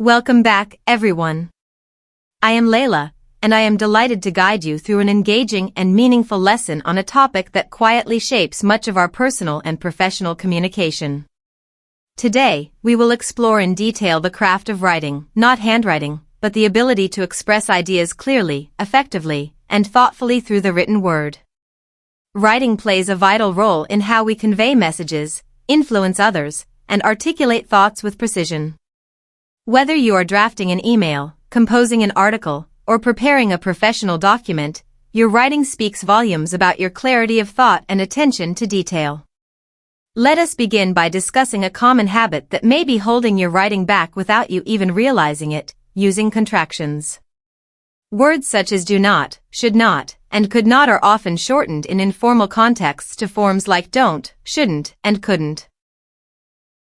Welcome back, everyone. I am Layla, and I am delighted to guide you through an engaging and meaningful lesson on a topic that quietly shapes much of our personal and professional communication. Today, we will explore in detail the craft of writing, not handwriting, but the ability to express ideas clearly, effectively, and thoughtfully through the written word. Writing plays a vital role in how we convey messages, influence others, and articulate thoughts with precision. Whether you are drafting an email, composing an article, or preparing a professional document, your writing speaks volumes about your clarity of thought and attention to detail. Let us begin by discussing a common habit that may be holding your writing back without you even realizing it: using contractions. Words such as do not, should not, and could not are often shortened in informal contexts to forms like don't, shouldn't, and couldn't.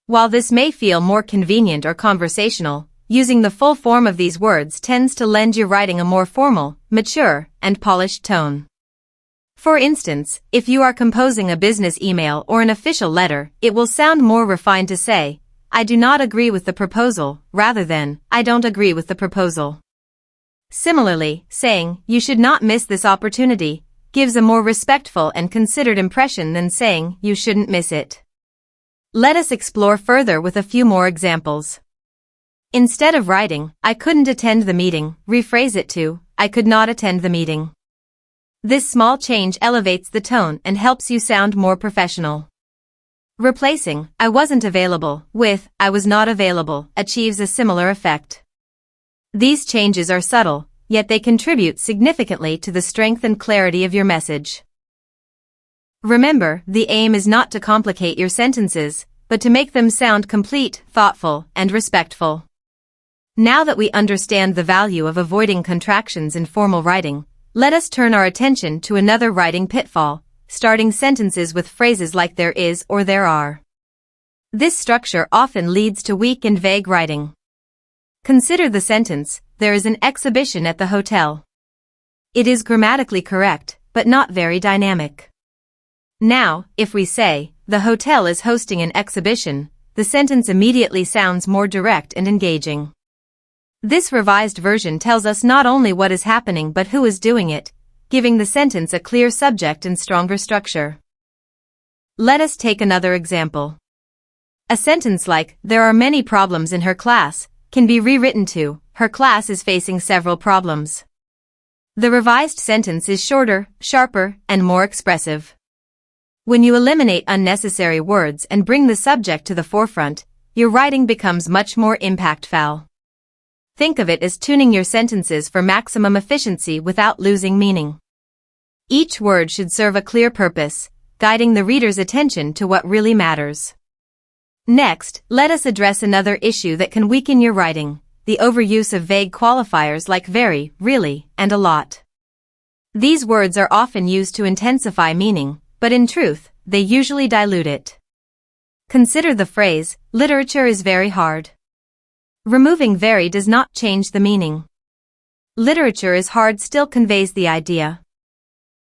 While this may feel more convenient or conversational, using the full form of these words tends to lend your writing a more formal, mature, and polished tone. For instance, if you are composing a business email or an official letter, it will sound more refined to say, "I do not agree with the proposal," rather than, "I don't agree with the proposal." Similarly, saying, "You should not miss this opportunity," gives a more respectful and considered impression than saying, "You shouldn't miss it." Let us explore further with a few more examples. Instead of writing, "I couldn't attend the meeting," rephrase it to, "I could not attend the meeting." This small change elevates the tone and helps you sound more professional. Replacing "I wasn't available" with "I was not available" achieves a similar effect. These changes are subtle, yet they contribute significantly to the strength and clarity of your message. Remember, the aim is not to complicate your sentences, but to make them sound complete, thoughtful, and respectful. Now that we understand the value of avoiding contractions in formal writing, let us turn our attention to another writing pitfall: starting sentences with phrases like there is or there are. This structure often leads to weak and vague writing. Consider the sentence, "There is an exhibition at the hotel." It is grammatically correct, but not very dynamic. Now, if we say, "The hotel is hosting an exhibition," the sentence immediately sounds more direct and engaging. This revised version tells us not only what is happening but who is doing it, giving the sentence a clear subject and stronger structure. Let us take another example. A sentence like, "There are many problems in her class," can be rewritten to, "Her class is facing several problems." The revised sentence is shorter, sharper, and more expressive. When you eliminate unnecessary words and bring the subject to the forefront, your writing becomes much more impactful. Think of it as tuning your sentences for maximum efficiency without losing meaning. Each word should serve a clear purpose, guiding the reader's attention to what really matters. Next, let us address another issue that can weaken your writing: the overuse of vague qualifiers like very, really, and a lot. These words are often used to intensify meaning, but in truth, they usually dilute it. Consider the phrase, "Literature is very hard." Removing very does not change the meaning. "Literature is hard" still conveys the idea.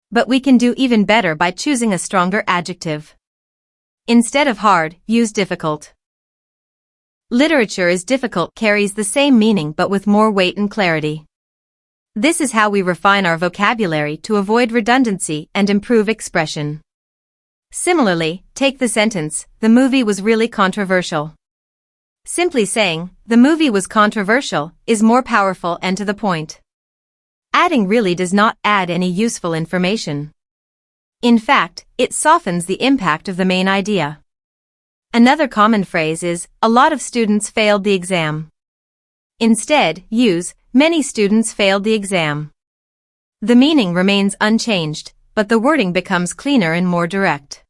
But we can do even better by choosing a stronger adjective. Instead of hard, use difficult. "Literature is difficult" carries the same meaning but with more weight and clarity. This is how we refine our vocabulary to avoid redundancy and improve expression. Similarly, take the sentence, "The movie was really controversial." Simply saying, "The movie was controversial," is more powerful and to the point. Adding really does not add any useful information. In fact, it softens the impact of the main idea. Another common phrase is, "A lot of students failed the exam." Instead, use, "Many students failed the exam." The meaning remains unchanged, but the wording becomes cleaner and more direct.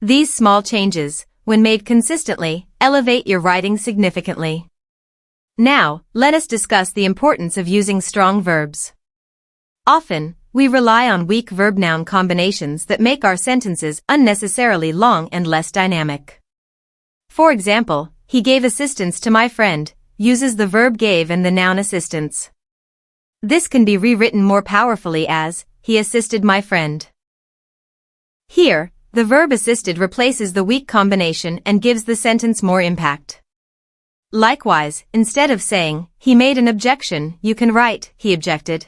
These small changes, when made consistently, elevate your writing significantly. Now, let us discuss the importance of using strong verbs. Often, we rely on weak verb-noun combinations that make our sentences unnecessarily long and less dynamic. For example, "He gave assistance to my friend," uses the verb gave and the noun assistance. This can be rewritten more powerfully as, "He assisted my friend." Here, the verb assisted replaces the weak combination and gives the sentence more impact. Likewise, instead of saying, he made an objection, you can write, he objected.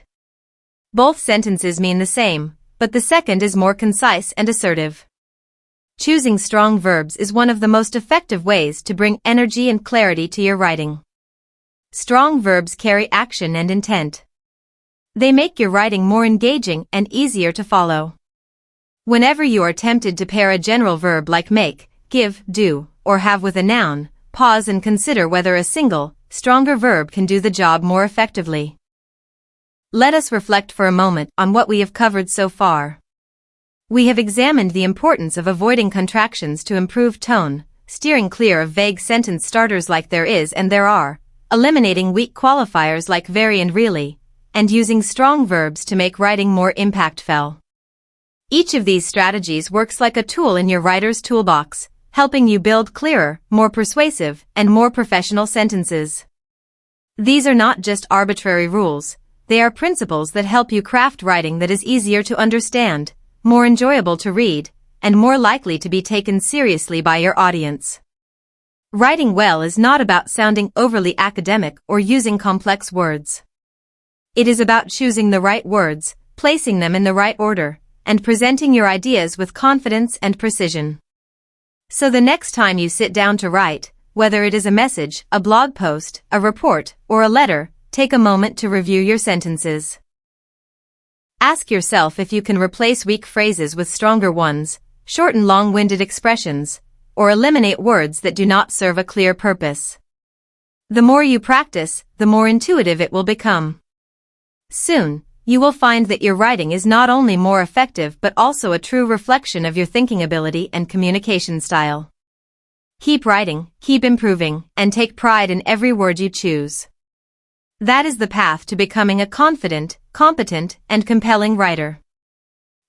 Both sentences mean the same, but the second is more concise and assertive. Choosing strong verbs is one of the most effective ways to bring energy and clarity to your writing. Strong verbs carry action and intent. They make your writing more engaging and easier to follow. Whenever you are tempted to pair a general verb like make, give, do, or have with a noun, pause and consider whether a single, stronger verb can do the job more effectively. Let us reflect for a moment on what we have covered so far. We have examined the importance of avoiding contractions to improve tone, steering clear of vague sentence starters like there is and there are, eliminating weak qualifiers like very and really, and using strong verbs to make writing more impactful. Each of these strategies works like a tool in your writer's toolbox, helping you build clearer, more persuasive, and more professional sentences. These are not just arbitrary rules, they are principles that help you craft writing that is easier to understand, more enjoyable to read, and more likely to be taken seriously by your audience. Writing well is not about sounding overly academic or using complex words. It is about choosing the right words, placing them in the right order, and presenting your ideas with confidence and precision. So the next time you sit down to write, whether it is a message, a blog post, a report, or a letter, take a moment to review your sentences. Ask yourself if you can replace weak phrases with stronger ones, shorten long-winded expressions, or eliminate words that do not serve a clear purpose. The more you practice, the more intuitive it will become. Soon, you will find that your writing is not only more effective but also a true reflection of your thinking ability and communication style. Keep writing, keep improving, and take pride in every word you choose. That is the path to becoming a confident, competent, and compelling writer.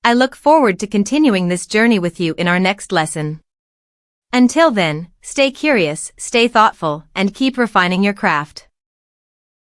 I look forward to continuing this journey with you in our next lesson. Until then, stay curious, stay thoughtful, and keep refining your craft.